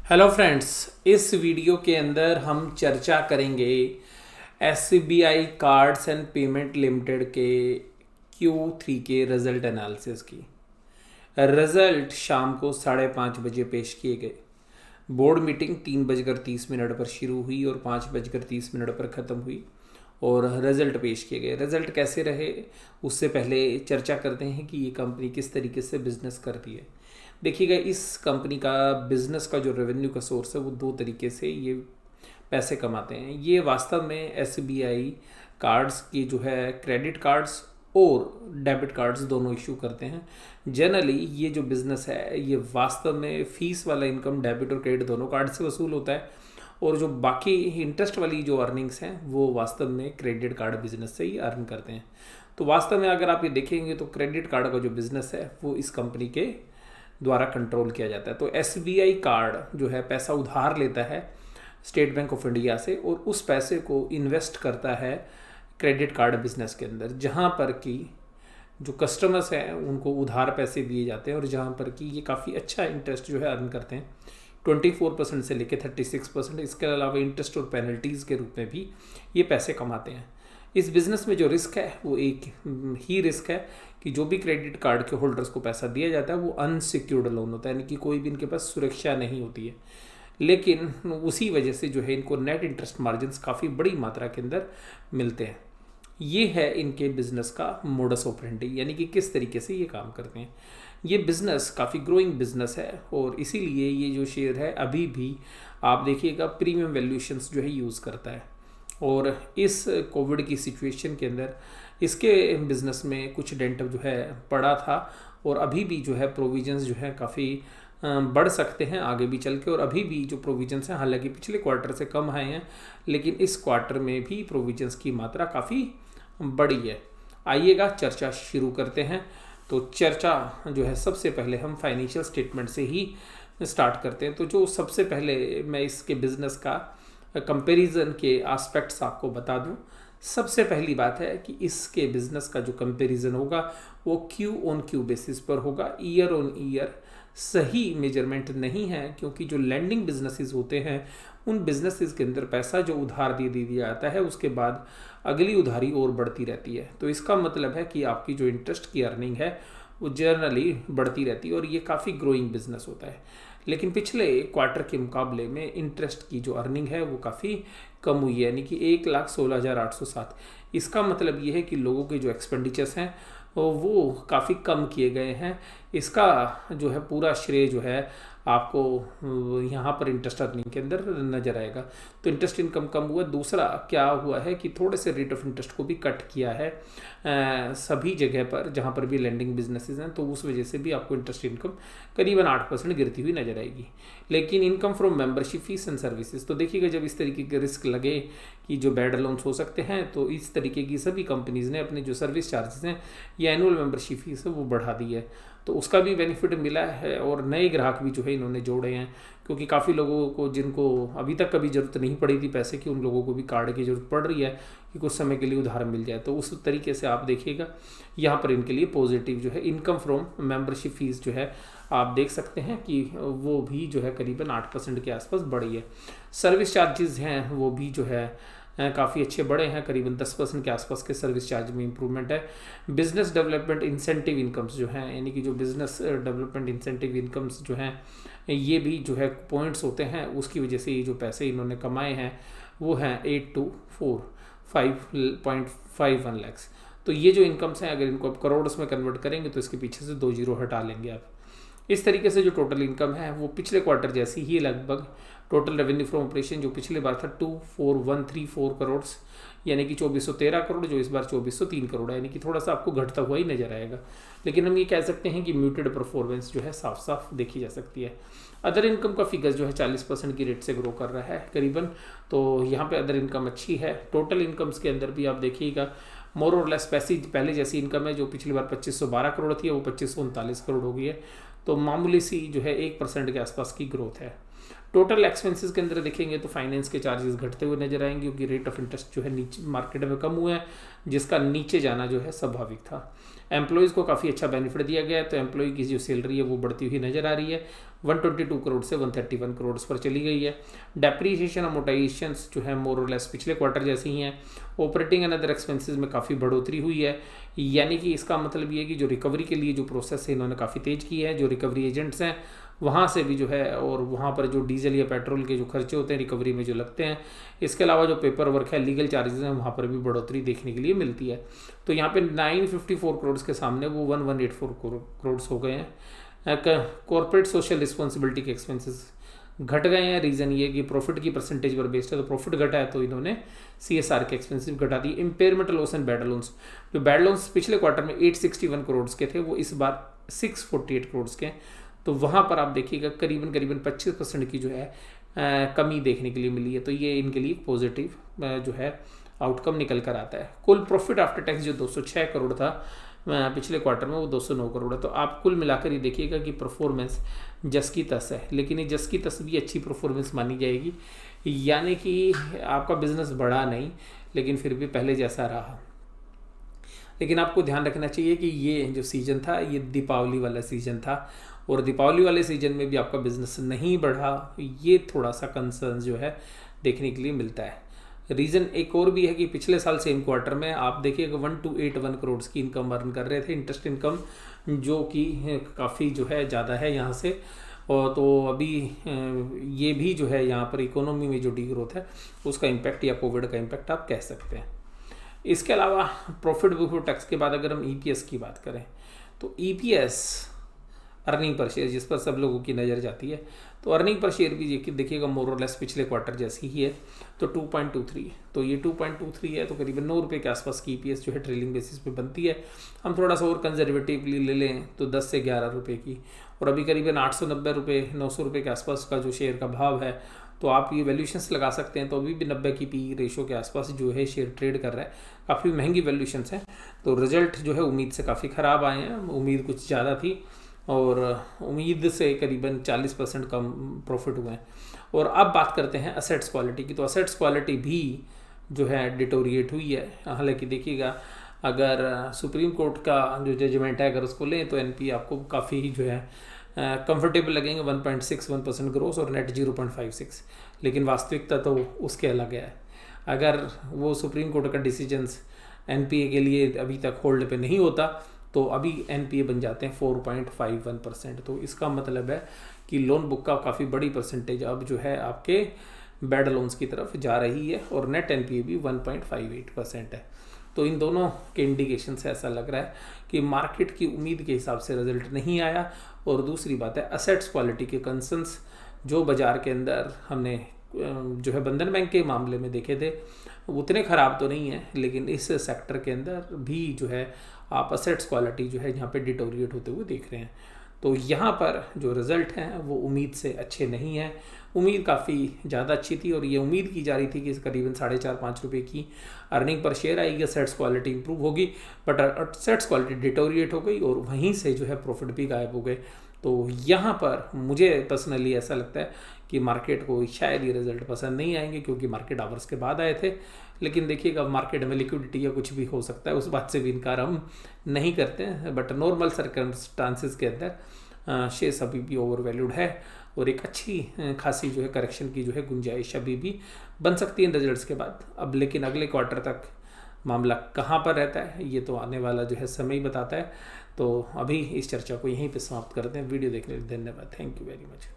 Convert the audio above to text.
Hello friends, इस video के अंदर हम चर्चा करेंगे SBI cards and payment limited के Q3 के रिजल्ट एनालिसिस की। रिजल्ट शाम को 5:30 बजे पेश किए गए। बोर्ड मीटिंग 3:30 पर शुरू हुई और 5:30 पर ख़त्म हुई और रिज़ल्ट पेश किए गए। रिज़ल्ट कैसे रहे उससे पहले चर्चा करते हैं कि ये कंपनी किस तरीके से बिजनेस करती है। देखिएगा, इस कंपनी का बिजनेस का जो रेवेन्यू का सोर्स है वो दो तरीके से ये पैसे कमाते हैं। ये वास्तव में एसबीआई कार्ड्स की जो है क्रेडिट कार्ड्स और डेबिट कार्ड्स दोनों इशू करते हैं। जनरली ये जो बिज़नेस है ये वास्तव में फ़ीस वाला इनकम डेबिट और क्रेडिट दोनों कार्ड से वसूल होता है और जो बाकी इंटरेस्ट वाली जो अर्निंग्स हैं वो वास्तव में क्रेडिट कार्ड बिजनेस से ही अर्न करते हैं। तो वास्तव में अगर आप ये देखेंगे तो क्रेडिट कार्ड का जो बिज़नेस है वो इस कंपनी के द्वारा कंट्रोल किया जाता है। तो एसबीआई कार्ड जो है पैसा उधार लेता है स्टेट बैंक ऑफ इंडिया से और उस पैसे को इन्वेस्ट करता है क्रेडिट कार्ड बिजनेस के अंदर, जहाँ पर कि जो कस्टमर्स हैं उनको उधार पैसे दिए जाते हैं और जहाँ पर कि ये काफ़ी अच्छा इंटरेस्ट जो है अर्न करते हैं 24% से लेकर 36%। इसके अलावा इंटरेस्ट और पेनल्टीज़ के रूप में भी ये पैसे कमाते हैं। इस बिज़नेस में जो रिस्क है वो एक ही रिस्क है कि जो भी क्रेडिट कार्ड के होल्डर्स को पैसा दिया जाता है वो अनसिक्योर्ड लोन होता है, यानी कि कोई भी इनके पास सुरक्षा नहीं होती है। लेकिन उसी वजह से जो है इनको नेट इंटरेस्ट मार्जिन्स काफ़ी बड़ी मात्रा के अंदर मिलते हैं। ये है इनके बिजनेस का मोडस ऑपरेंडी, यानी कि किस तरीके से ये काम करते हैं। ये बिज़नेस काफ़ी ग्रोइंग बिजनेस है और इसीलिए ये जो शेयर है अभी भी आप देखिएगा प्रीमियम वैल्यूएशंस जो है यूज़ करता है। और इस कोविड की सिचुएशन के अंदर इसके बिज़नेस में कुछ डेंट जो है पड़ा था और अभी भी जो है प्रोविजंस जो है काफ़ी बढ़ सकते हैं आगे भी चल के। और अभी भी जो प्रोविजंस हैं हालांकि पिछले क्वार्टर से कम आए हैं, लेकिन इस क्वार्टर में भी प्रोविजंस की मात्रा काफ़ी बड़ी है। आइएगा चर्चा शुरू करते हैं। तो चर्चा जो है सबसे पहले हम फाइनेंशियल स्टेटमेंट से ही स्टार्ट करते हैं। तो जो सबसे पहले मैं इसके बिज़नेस का कंपैरिजन के एस्पेक्ट्स आपको बता दूं। सबसे पहली बात है कि इसके बिज़नेस का जो कंपैरिजन होगा वो Q-on-Q बेसिस पर होगा, ईयर ऑन ईयर सही मेजरमेंट नहीं है, क्योंकि जो लैंडिंग बिजनेसेस होते हैं उन बिजनेसेस के अंदर पैसा जो उधार दे दिया जाता है उसके बाद अगली उधारी और बढ़ती रहती है। तो इसका मतलब है कि आपकी जो इंटरेस्ट की अर्निंग है वो जनरली बढ़ती रहती है और ये काफ़ी ग्रोइंग बिजनेस होता है। लेकिन पिछले क्वार्टर के मुकाबले में इंटरेस्ट की जो अर्निंग है वो काफ़ी कम हुई है, यानी कि 1,16,807। इसका मतलब ये है कि लोगों के जो एक्सपेंडिचर्स हैं वो काफ़ी कम किए गए हैं। इसका जो है पूरा श्रेय जो है आपको यहाँ पर इंटरेस्ट अर्निंग के अंदर नजर आएगा। तो इंटरेस्ट इनकम कम हुआ। दूसरा क्या हुआ है कि थोड़े से रेट ऑफ इंटरेस्ट को भी कट किया है सभी जगह पर जहाँ पर भी लैंडिंग बिजनेसेस हैं, तो उस वजह से भी आपको इंटरेस्ट इनकम करीबन 8% गिरती हुई नजर आएगी। लेकिन income from membership fees and services, तो देखिएगा जब इस तरीके के रिस्क लगे कि जो बैड लोन्स हो सकते हैं तो इस तरीके की सभी कंपनीज ने अपने जो सर्विस चार्जेस हैं या एनुअल मेंबरशिप फीस है वो बढ़ा दी है। तो उसका भी बेनिफिट मिला है और नए ग्राहक भी जो है इन्होंने जोड़े हैं, क्योंकि काफ़ी लोगों को जिनको अभी तक कभी ज़रूरत नहीं पड़ी थी पैसे की, उन लोगों को भी कार्ड की ज़रूरत पड़ रही है कि कुछ समय के लिए उधार मिल जाए। तो उस तरीके से आप देखिएगा यहाँ पर इनके लिए पॉजिटिव जो है इनकम फ्रॉम मेंबरशिप फीस जो है आप देख सकते हैं कि वो भी जो है करीबन 8% के आसपास बढ़ी है। सर्विस चार्जेस हैं वो भी जो है काफ़ी अच्छे बड़े हैं, करीबन 10% के आसपास के सर्विस चार्ज में इंप्रूवमेंट है। बिजनेस डेवलपमेंट इंसेंटिव इनकम्स जो हैं, यानी कि जो बिजनेस डेवलपमेंट इंसेंटिव इनकम्स जो हैं ये भी जो है पॉइंट्स होते हैं, उसकी वजह से ये जो पैसे इन्होंने कमाए हैं वो हैं 8,245.51 लाख। तो ये जो इनकम्स हैं अगर इनको आप करोड़ में कन्वर्ट करेंगे तो इसके पीछे से 2 जीरो हटा लेंगे आप। इस तरीके से जो टोटल इनकम है वो पिछले क्वार्टर जैसी ही लगभग टोटल रेवेन्यू फ्रॉम ऑपरेशन जो पिछले बार था 24,134 करोड़, यानी कि 2413 करोड़, जो इस बार 2403 करोड़ है, यानी कि थोड़ा सा आपको घटता हुआ ही नजर आएगा। लेकिन हम ये कह सकते हैं कि म्यूटेड परफॉर्मेंस जो है साफ साफ देखी जा सकती है। अदर इनकम का फिगर जो है 40% की रेट से ग्रो कर रहा है करीबन, तो यहाँ पे अदर इनकम अच्छी है। टोटल इनकम्स के अंदर भी आप देखिएगा मोर और लेस पहले जैसी इनकम है, जो पिछली बार 2512 करोड़ थी वो 2539 करोड़ हो गई है। तो मामूली सी जो है 1% के आसपास की ग्रोथ है। टोटल एक्सपेंसेस के अंदर देखेंगे तो फाइनेंस के चार्जेस घटते हुए नजर आएंगे, क्योंकि रेट ऑफ इंटरेस्ट जो है नीचे मार्केट में कम हुआ है, जिसका नीचे जाना जो है स्वाभाविक था। एम्प्लॉयज़ को काफ़ी अच्छा बेनिफिट दिया गया है, तो एम्प्लॉय की जो सैलरी है वो बढ़ती हुई नजर आ रही है, 122 करोड़ से 131 करोड़ पर चली गई है। डेप्रीशिएशन अमोर्टाइजेशन जो है मोर और लेस पिछले क्वार्टर जैसी ही हैं। ऑपरेटिंग एंड अदर एक्सपेंसेस में काफ़ी बढ़ोतरी हुई है, यानी कि इसका मतलब ये है कि जो रिकवरी के लिए जो प्रोसेस है इन्होंने काफ़ी तेज की है। जो रिकवरी एजेंट्स हैं वहाँ से भी जो है, और वहाँ पर जो डीजल या पेट्रोल के जो खर्चे होते हैं रिकवरी में जो लगते हैं, इसके अलावा जो पेपर वर्क है, लीगल चार्जेस हैं, वहाँ पर भी बढ़ोतरी देखने के लिए मिलती है। तो यहाँ पे 954 करोड़ के सामने वो 1184 करोड़ हो गए हैं। कॉर्पोरेट सोशल रिस्पॉन्सिबिलिटी के एक्सपेंसेस घट गए हैं। रीज़न ये कि प्रॉफिट की परसेंटेज पर बेस्ड है, तो प्रॉफिट घटा है तो इन्होंने CSR के एक्सपेंसिव घटा दिए। Impairment loss and bad loans, जो बैड लोन्स पिछले क्वार्टर में 861 करोड़ के थे, वो इस बार 648 करोड़ के, तो वहाँ पर आप देखिएगा करीबन 25% की जो है कमी देखने के लिए मिली है। तो ये इनके लिए पॉजिटिव जो है आउटकम निकल कर आता है। कुल प्रॉफिट आफ्टर टैक्स जो 206 करोड़ था पिछले क्वार्टर में, वो 209 करोड़ है। तो आप कुल मिलाकर ये देखिएगा कि परफॉर्मेंस जस की तस है, लेकिन ये जस की तस भी अच्छी परफॉर्मेंस मानी जाएगी, यानी कि आपका बिजनेस बढ़ा नहीं लेकिन फिर भी पहले जैसा रहा। लेकिन आपको ध्यान रखना चाहिए कि ये जो सीज़न था ये दीपावली वाला सीज़न था, और दीपावली वाले सीजन में भी आपका बिजनेस नहीं बढ़ा, ये थोड़ा सा कंसर्न जो है देखने के लिए मिलता है। रीज़न एक और भी है कि पिछले साल सेम क्वार्टर में आप देखिएगा 1281 करोड़ की इनकम अर्न कर रहे थे, इंटरेस्ट इनकम, जो कि काफ़ी जो है ज़्यादा है यहाँ से। और तो अभी ये भी जो है यहाँ पर इकोनॉमी में जो डी ग्रोथ है उसका इम्पैक्ट या कोविड का इम्पैक्ट आप कह सकते हैं। इसके अलावा प्रॉफिट बिफोर टैक्स के बाद अगर हम EPS की बात करें तो EPS अर्निंग पर शेयर जिस पर सब लोगों की नज़र जाती है, तो अर्निंग पर शेयर भी देखिएगा मोर और लेस पिछले क्वार्टर जैसी ही है, तो 2.23, तो ये 2.23 है, तो करीबन 9 रुपये के आसपास की EPS जो है ट्रेलिंग बेसिस पे बनती है। हम थोड़ा सा और कंजर्वेटिवली ले लें तो 10 से 11 रुपये की, और अभी करीबन 890 रुपये 900 रुपये के आसपास का जो शेयर का भाव है, तो आप ये वैल्यूशंस लगा सकते हैं। तो अभी भी 90 की PE रेशो के आसपास जो है शेयर ट्रेड कर रहा है, काफ़ी महंगी वैल्यूशंस हैं। तो रिजल्ट जो है उम्मीद से काफ़ी ख़राब आए हैं, उम्मीद कुछ ज़्यादा थी और उम्मीद से करीबन 40% कम प्रॉफिट हुए हैं। और अब बात करते हैं असेट्स क्वालिटी की, तो असेट्स क्वालिटी भी जो है डिटोरिएट हुई है। हालांकि देखिएगा अगर सुप्रीम कोर्ट का जो जजमेंट है अगर उसको लें तो NPA आपको काफ़ी जो है कंफर्टेबल लगेंगे, 1.61% ग्रोस और नेट 0.56, लेकिन वास्तविकता तो उसके अलग है। अगर वो सुप्रीम कोर्ट का डिसीजंस NPA के लिए अभी तक होल्ड पे नहीं होता तो अभी NPA बन जाते हैं 4.51%। तो इसका मतलब है कि लोन बुक का काफ़ी बड़ी परसेंटेज अब जो है आपके बैड लोन्स की तरफ जा रही है, और नेट NPA भी 1.58% है। तो इन दोनों के इंडिकेशन से ऐसा लग रहा है कि मार्केट की उम्मीद के हिसाब से रिजल्ट नहीं आया। और दूसरी बात है असेट्स क्वालिटी के कंसर्न्स जो बाज़ार के अंदर हमने जो है बंधन बैंक के मामले में देखे थे उतने ख़राब तो नहीं है, लेकिन इस सेक्टर के अंदर भी जो है आप असेट्स क्वालिटी जो है यहाँ पे डिटोरिएट होते हुए देख रहे हैं। तो यहाँ पर जो रिज़ल्ट हैं वो उम्मीद से अच्छे नहीं हैं। उम्मीद काफ़ी ज़्यादा अच्छी थी और ये उम्मीद की जा रही थी कि करीबन 4.5-5 रुपये की अर्निंग पर शेयर आएगी, असेट्स क्वालिटी इंप्रूव होगी, बट असेट्स क्वालिटी डिटोरिएट हो गई और वहीं से जो है प्रॉफिट भी गायब हो गए। तो यहाँ पर मुझे पर्सनली ऐसा लगता है कि मार्केट को शायद ये रिज़ल्ट पसंद नहीं आएंगे, क्योंकि मार्केट आवर्स के बाद आए थे। लेकिन देखिएगा मार्केट में लिक्विडिटी या कुछ भी हो सकता है, उस बात से भी इनकार हम नहीं करते हैं, बट नॉर्मल सर्कमस्टांसिस के अंदर शेयर्स अभी भी ओवर वैल्यूड है और एक अच्छी खासी जो है करेक्शन की जो है गुंजाइश अभी भी बन सकती है रिजल्ट्स के बाद। अब लेकिन अगले क्वार्टर तक मामला कहाँ पर रहता है ये तो आने वाला जो है समय ही बताता है। तो अभी इस चर्चा को यहीं पे समाप्त करते हैं। वीडियो देखने के लिए धन्यवाद। Thank you very much.